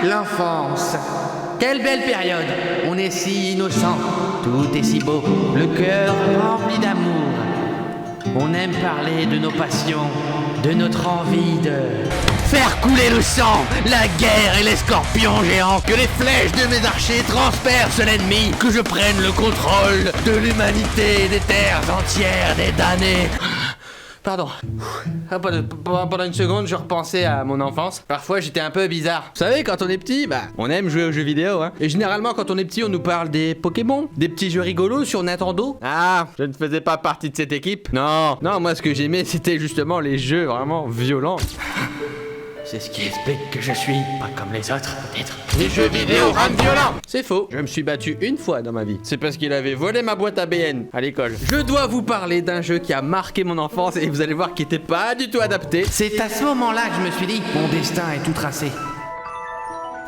L'enfance. Quelle belle période. On est si innocent. Tout est si beau. Le cœur rempli d'amour. On aime parler de nos passions, de notre envie de faire couler le sang, la guerre et les scorpions géants, que les flèches de mes archers transpercent l'ennemi, que je prenne le contrôle de l'humanité, des terres entières, des damnés. Pardon. Pendant une seconde, je repensais à mon enfance. Parfois, j'étais un peu bizarre. Vous savez, quand on est petit, on aime jouer aux jeux vidéo, hein. Et généralement, quand on est petit, on nous parle des Pokémon, des petits jeux rigolos sur Nintendo. Ah, je ne faisais pas partie de cette équipe. Non, moi, ce que j'aimais, c'était justement les jeux vraiment violents. C'est ce qui explique que je suis pas comme les autres, peut-être. Les jeux vidéo rendent violents. C'est faux. Je me suis battu une fois dans ma vie. C'est parce qu'il avait volé ma boîte ABN à l'école. Je dois vous parler d'un jeu qui a marqué mon enfance et vous allez voir qu'il était pas du tout adapté. C'est à ce moment-là que je me suis dit, mon destin est tout tracé.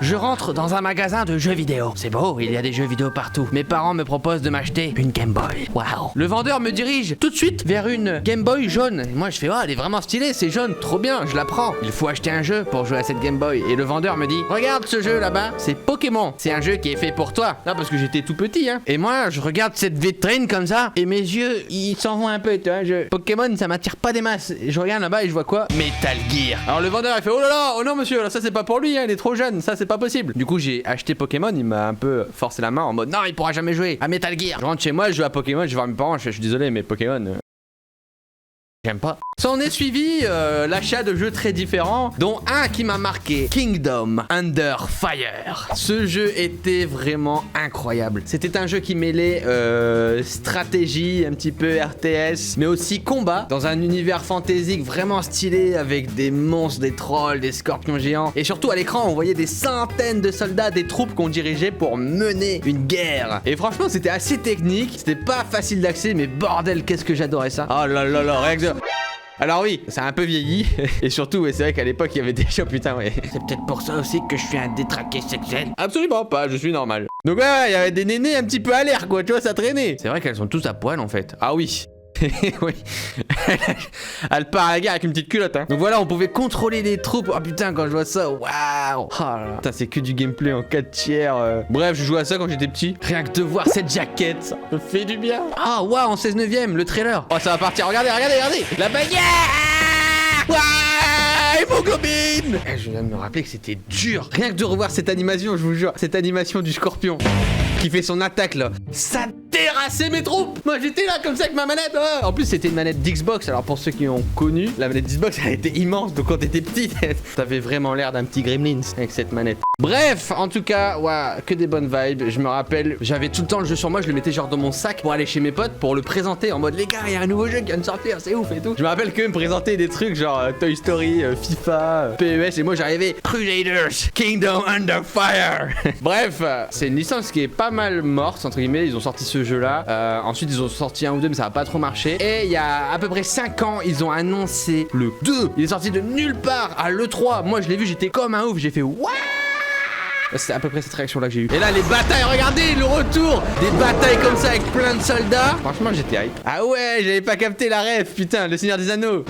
Je rentre dans un magasin de jeux vidéo. C'est beau, il y a des jeux vidéo partout. Mes parents me proposent de m'acheter une Game Boy. Waouh. Le vendeur me dirige tout de suite vers une Game Boy jaune. Et moi je fais, oh, elle est vraiment stylée, c'est jaune, trop bien, je la prends. Il faut acheter un jeu pour jouer à cette Game Boy. Et le vendeur me dit, regarde ce jeu là-bas, c'est Pokémon. C'est un jeu qui est fait pour toi. Là, parce que j'étais tout petit, hein. Et moi, je regarde cette vitrine comme ça, et mes yeux, ils s'en vont un peu, tu vois. Pokémon, ça m'attire pas des masses. Et je regarde là-bas et je vois quoi? Metal Gear. Alors le vendeur, il fait, oh là là, oh non monsieur, là, ça c'est pas pour lui, hein, il est trop jeune, ça c'est pas possible. Du coup, j'ai acheté Pokémon, il m'a un peu forcé la main en mode non, il pourra jamais jouer à Metal Gear. Je rentre chez moi, je joue à Pokémon, je vais voir mes parents, je suis désolé, mais Pokémon, j'aime pas. S'en est suivi l'achat de jeux très différents, dont un qui m'a marqué, Kingdom Under Fire. Ce jeu était vraiment incroyable. C'était un jeu qui mêlait stratégie, un petit peu RTS, mais aussi combat, dans un univers fantaisique vraiment stylé, avec des monstres, des trolls, des scorpions géants. Et surtout à l'écran, on voyait des centaines de soldats, des troupes qu'on dirigeait pour mener une guerre. Et franchement, c'était assez technique, c'était pas facile d'accès, mais bordel, qu'est-ce que j'adorais ça. Oh là là là, rien que de... Alors oui, ça a un peu vieilli, et surtout, ouais, c'est vrai qu'à l'époque, il y avait des shows, putain, ouais. C'est peut-être pour ça aussi que je suis un détraqué sexuel. Absolument pas, je suis normal. Donc ouais, il y avait des nénés un petit peu à l'air, quoi, tu vois, ça traînait. C'est vrai qu'elles sont tous à poil, en fait. Ah oui. Oui. Elle part à la guerre avec une petite culotte, hein. Donc voilà, on pouvait contrôler les troupes. Oh putain, quand je vois ça, waouh. Oh là là. Putain, c'est que du gameplay en 4 tiers. Bref, je jouais à ça quand j'étais petit. Rien que de voir cette jaquette, ça me fait du bien. Ah waouh, en 16 neuvième, le trailer. Oh, ça va partir, regardez. La bagarre. Waouh, hémoglobine. Je viens de me rappeler que c'était dur. Rien que de revoir cette animation, je vous jure. Cette animation du scorpion qui fait son attaque là. Ça terrassait mes troupes. Moi j'étais là comme ça avec ma manette. Oh. En plus c'était une manette d'Xbox. Alors pour ceux qui ont connu, la manette d'Xbox elle était immense. Donc quand t'étais petit, t'avais vraiment l'air d'un petit Gremlins avec cette manette. Bref, en tout cas, ouais, que des bonnes vibes. Je me rappelle, j'avais tout le temps le jeu sur moi. Je le mettais genre dans mon sac pour aller chez mes potes pour le présenter en mode les gars, il y a un nouveau jeu qui vient de sortir, c'est ouf et tout. Je me rappelle qu'eux me présentaient des trucs genre Toy Story, FIFA, PES et moi j'arrivais Crusaders, Kingdom Under Fire. Bref, c'est une licence qui est pas mal morte entre guillemets. Ils ont sorti ce jeu là, ensuite ils ont sorti un ou deux mais ça a pas trop marché. Et il y a à peu près 5 ans ils ont annoncé le 2. Il est sorti de nulle part à l'E3. Moi je l'ai vu, j'étais comme un ouf, j'ai fait waouh. C'est à peu près cette réaction là que j'ai eu. Et là les batailles, regardez le retour des batailles comme ça avec plein de soldats. Franchement j'étais hype. Ah ouais, j'avais pas capté la ref, putain, le Seigneur des Anneaux.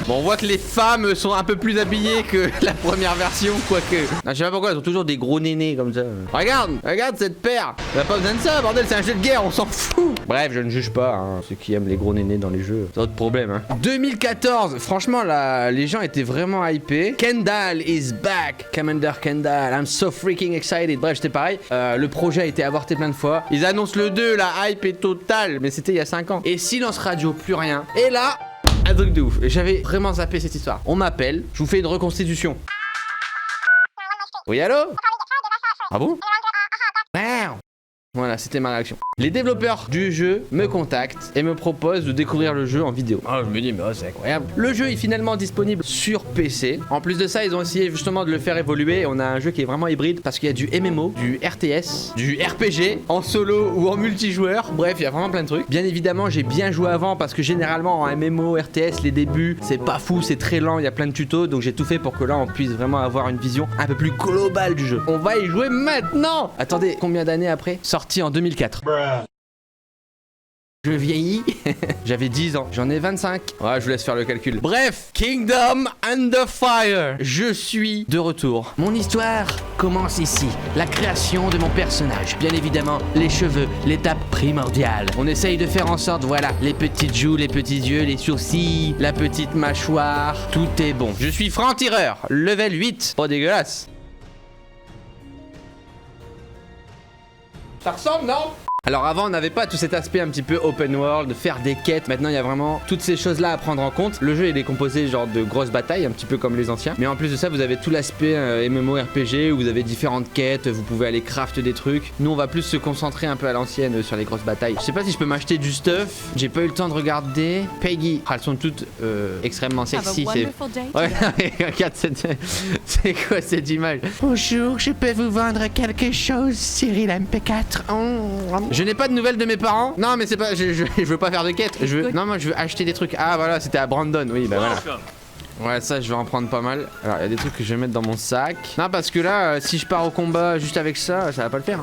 Bon, on voit que les femmes sont un peu plus habillées que la première version, quoique. Non, je sais pas pourquoi, elles ont toujours des gros nénés comme ça. Regarde cette paire. On a pas besoin de ça, bordel, c'est un jeu de guerre, on s'en fout. Bref, je ne juge pas, hein, ceux qui aiment les gros nénés dans les jeux. C'est autre problème, hein. 2014, franchement, là, les gens étaient vraiment hypés. Kendall is back. Commander Kendall, I'm so freaking excited. Bref, c'était pareil. Le projet a été avorté plein de fois. Ils annoncent le 2, la hype est totale, mais c'était il y a 5 ans. Et silence radio, plus rien. Et là... un truc de ouf. J'avais vraiment zappé cette histoire. On m'appelle, je vous fais une reconstitution. Oui, allô? Ah bon? Voilà, c'était ma réaction. Les développeurs du jeu me contactent et me proposent de découvrir le jeu en vidéo. Oh, je me dis, mais oh, c'est incroyable. Le jeu est finalement disponible sur PC. En plus de ça, ils ont essayé justement de le faire évoluer. On a un jeu qui est vraiment hybride parce qu'il y a du MMO, du RTS, du RPG en solo ou en multijoueur. Bref, il y a vraiment plein de trucs. Bien évidemment, j'ai bien joué avant parce que généralement en MMO, RTS, les débuts, c'est pas fou, c'est très lent, il y a plein de tutos. Donc j'ai tout fait pour que là, on puisse vraiment avoir une vision un peu plus globale du jeu. On va y jouer maintenant. Attendez, combien d'années après? Sorti en 2004. Je vieillis. J'avais 10 ans. J'en ai 25. Ouais, je vous laisse faire le calcul. Bref, Kingdom Under Fire. Je suis de retour. Mon histoire commence ici. La création de mon personnage. Bien évidemment, les cheveux, l'étape primordiale. On essaye de faire en sorte, voilà, les petites joues, les petits yeux, les sourcils, la petite mâchoire. Tout est bon. Je suis franc-tireur. Level 8. Pas dégueulasse. Ça ressemble, non? Alors avant on n'avait pas tout cet aspect un petit peu open world, faire des quêtes. Maintenant il y a vraiment toutes ces choses là à prendre en compte. Le jeu il est composé genre de grosses batailles, un petit peu comme les anciens. Mais en plus de ça vous avez tout l'aspect MMORPG où vous avez différentes quêtes, vous pouvez aller craft des trucs. Nous on va plus se concentrer un peu à l'ancienne sur les grosses batailles. Je sais pas si je peux m'acheter du stuff, j'ai pas eu le temps de regarder. Peggy, elles sont toutes extrêmement sexy. Ouais, regarde c'est quoi cette image? Bonjour, je peux vous vendre quelque chose, Cyril MP4. Je n'ai pas de nouvelles de mes parents. Non mais c'est pas, je veux pas faire de quête. Non moi je veux acheter des trucs. Ah voilà, c'était à Brandon, oui bah voilà. Ouais ça je vais en prendre pas mal. Alors il y a des trucs que je vais mettre dans mon sac. Non parce que là si je pars au combat juste avec ça, ça va pas le faire.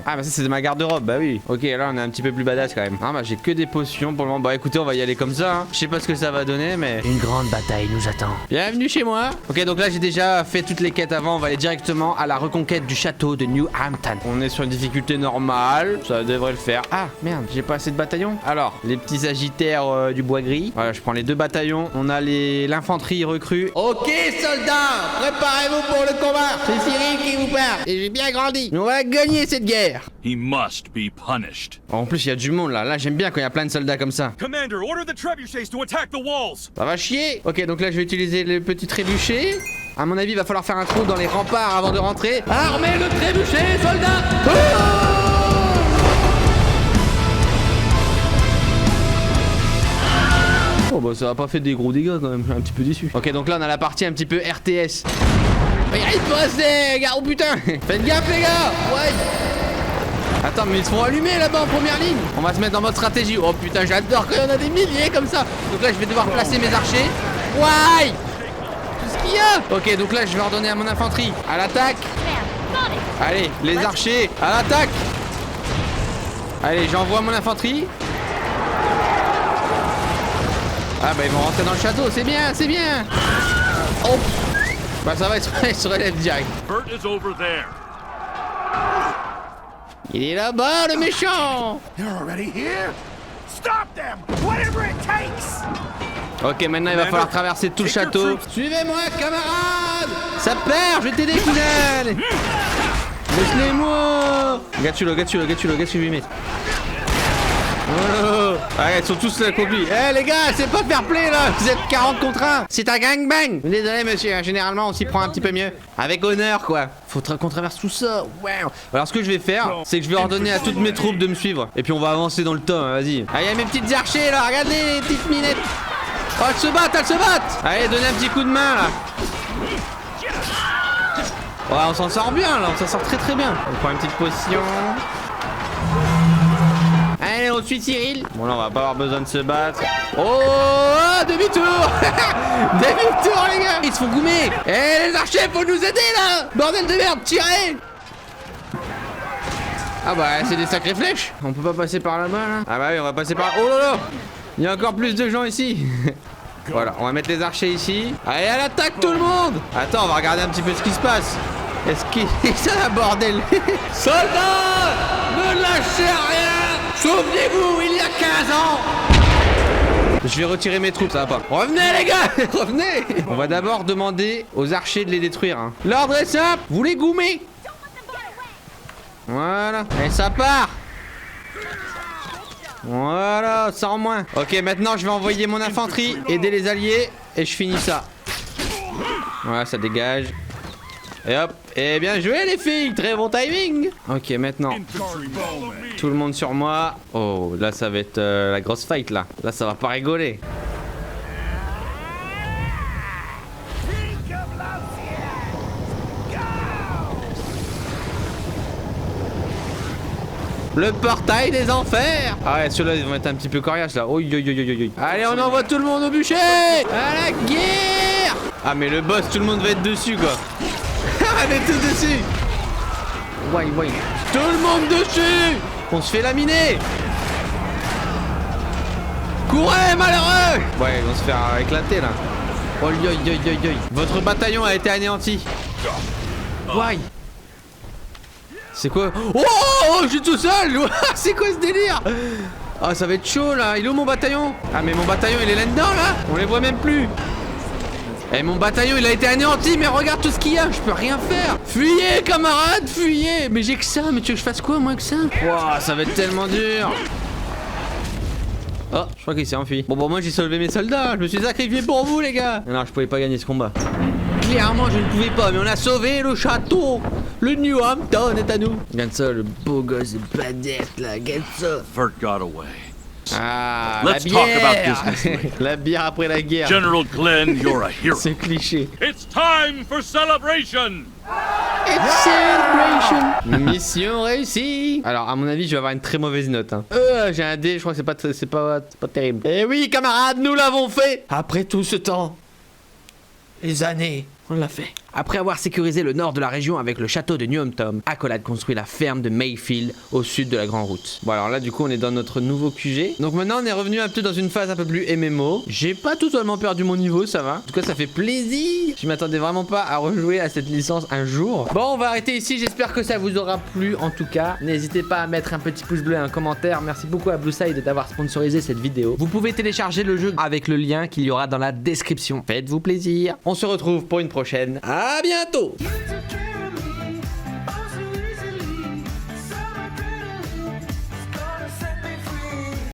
Ah bah ça c'est ma garde-robe, bah oui. Ok là on est un petit peu plus badass quand même. Ah bah j'ai que des potions pour le moment. Bah écoutez on va y aller comme ça hein. Je sais pas ce que ça va donner mais une grande bataille nous attend. Bienvenue chez moi. Ok donc là j'ai déjà fait toutes les quêtes avant. On va aller directement à la reconquête du château de New Hampton. On est sur une difficulté normale. Ça devrait le faire. Ah merde j'ai pas assez de bataillons. Alors les petits sagittaires du bois gris. Voilà je prends les 2 bataillons. On a l'infanterie recrue. Ok soldats, préparez-vous pour le combat. C'est Cyril qui vous parle. Et j'ai bien grandi. On va gagner cette guerre. He must be punished. En plus, il y a du monde là. Là, j'aime bien quand il y a plein de soldats comme ça. Commander, order the trebuchets to attack the walls. Ça va chier. Ok, donc là, je vais utiliser le petit trébuchet. À mon avis, il va falloir faire un trou dans les remparts avant de rentrer. Armez le trébuchet, soldats. Oh bah ça a pas fait des gros dégâts quand même. Je suis un petit peu déçu. Ok, donc là, on a la partie un petit peu RTS. Regardez pas assez, gars, oh putain. Faites gaffe les gars. Ouais. Attends mais ils se font allumer là-bas en première ligne. On va se mettre dans mode stratégie. Oh putain j'adore quand il y en a des milliers comme ça. Donc là je vais devoir placer mes archers. Ouais. Tout ce qu'il y a. Ok donc là je vais ordonner à mon infanterie. À l'attaque. Allez les archers à l'attaque. Allez j'envoie mon infanterie. Ah bah ils vont rentrer dans le château. C'est bien, c'est bien. Oh. Bah ça va, il se relève direct. Bert is over there. Il est là-bas, le méchant. They're already here. Stop them, whatever it takes. Ok, maintenant il va falloir traverser tout le château. Suivez-moi, camarade. Ça perd, je vais t'aider, cousin. Laisse-les-moi. Regarde celui-là, mec. Oh, ouais, ils sont tous là contre lui. Eh les gars, c'est pas fair play là. Vous êtes 40 contre 1. C'est un gangbang. Désolé monsieur, généralement on s'y prend un petit peu mieux. Avec honneur quoi. Faut qu'on traverse tout ça. Wow. Alors ce que je vais faire, c'est que je vais ordonner à toutes mes troupes de me suivre. Et puis on va avancer dans le temps, hein, vas-y. Ah, il y a mes petites archers là, regardez les petites minettes. Oh, elles se battent. Allez, donnez un petit coup de main là. Ouais, on s'en sort bien là, on s'en sort très très bien. On prend une petite potion. Allez, on suit Cyril. Bon là on va pas avoir besoin de se battre. Oh, demi-tour. Demi-tour les gars. Ils se font goumer. Eh les archers, faut nous aider là. Bordel de merde, tirez. Ah bah c'est des sacrées flèches. On peut pas passer par là-bas là. Ah bah oui on va passer par là. Oh là là. Il y a encore plus de gens ici. Voilà, on va mettre les archers ici. Allez à l'attaque tout le monde. Attends, on va regarder un petit peu ce qui se passe. Est-ce qu'il c'est un bordel. Soldats, ne lâchez rien. Souvenez-vous, il y a 15 ans. Je vais retirer mes troupes, ça va pas. Revenez les gars. Revenez. On va d'abord demander aux archers de les détruire hein. L'ordre est simple, vous les goumez. Voilà, et ça part. Voilà, ça en moins. Ok, maintenant je vais envoyer mon infanterie, aider les alliés, et je finis ça. Voilà, ça dégage. Et hop, et bien joué les filles, très bon timing. Ok, maintenant tout le monde sur moi. Oh, là ça va être la grosse fight là. Là ça va pas rigoler. Le portail des enfers. Ah ouais, ceux-là ils vont être un petit peu coriaces là. Oi, oi, oi, oi, oi. Allez, on envoie tout le monde au bûcher. À la guerre. Ah mais le boss, tout le monde va être dessus quoi. On est tous dessus. Ouais. Tout le monde dessus. On se fait laminer. Courez, malheureux! Ouais, ils vont se faire éclater, là. Oh, votre bataillon a été anéanti. Ouais. C'est quoi? Oh, je suis tout seul. C'est quoi ce délire? Ah, ça va être chaud, là. Il est où, mon bataillon? Ah, mais mon bataillon, il est là-dedans, là. On les voit même plus. Eh, mon bataillon, il a été anéanti, mais regarde tout ce qu'il y a. Je peux rien faire. Fuyez, camarades, fuyez. Mais j'ai que ça. Mais tu veux que je fasse quoi, moins que ça? Ouah, ça va être tellement dur. Oh, je crois qu'il s'est enfui. Bon, moi j'ai sauvé mes soldats. Je me suis sacrifié pour vous, les gars. Non, je pouvais pas gagner ce combat. Clairement, je ne pouvais pas, mais on a sauvé le château. Le New Hampton est à nous. Regarde ça, le beau gosse de Badette, là. Regarde ça. Vert got away. Ah, Let's la talk bière. about business. La bière après la guerre. General Glenn, you're a hero. C'est cliché. It's time for celebration. It's celebration. Mission réussie. Alors, à mon avis, je vais avoir une très mauvaise note. Hein. J'ai un dé, je crois que c'est pas terrible. Eh oui, camarades, nous l'avons fait. Après tout ce temps, les années, on l'a fait. Après avoir sécurisé le nord de la région avec le château de New Hampton, Accolade construit la ferme de Mayfield au sud de la Grande Route. Bon, alors là, du coup, on est dans notre nouveau QG. Donc maintenant, on est revenu un peu dans une phase un peu plus MMO. J'ai pas totalement perdu mon niveau, ça va. En tout cas, ça fait plaisir. Je m'attendais vraiment pas à rejouer à cette licence un jour. Bon, on va arrêter ici. J'espère que ça vous aura plu. En tout cas, n'hésitez pas à mettre un petit pouce bleu et un commentaire. Merci beaucoup à Blueside d'avoir sponsorisé cette vidéo. Vous pouvez télécharger le jeu avec le lien qu'il y aura dans la description. Faites-vous plaisir. On se retrouve pour une prochaine. À bientôt.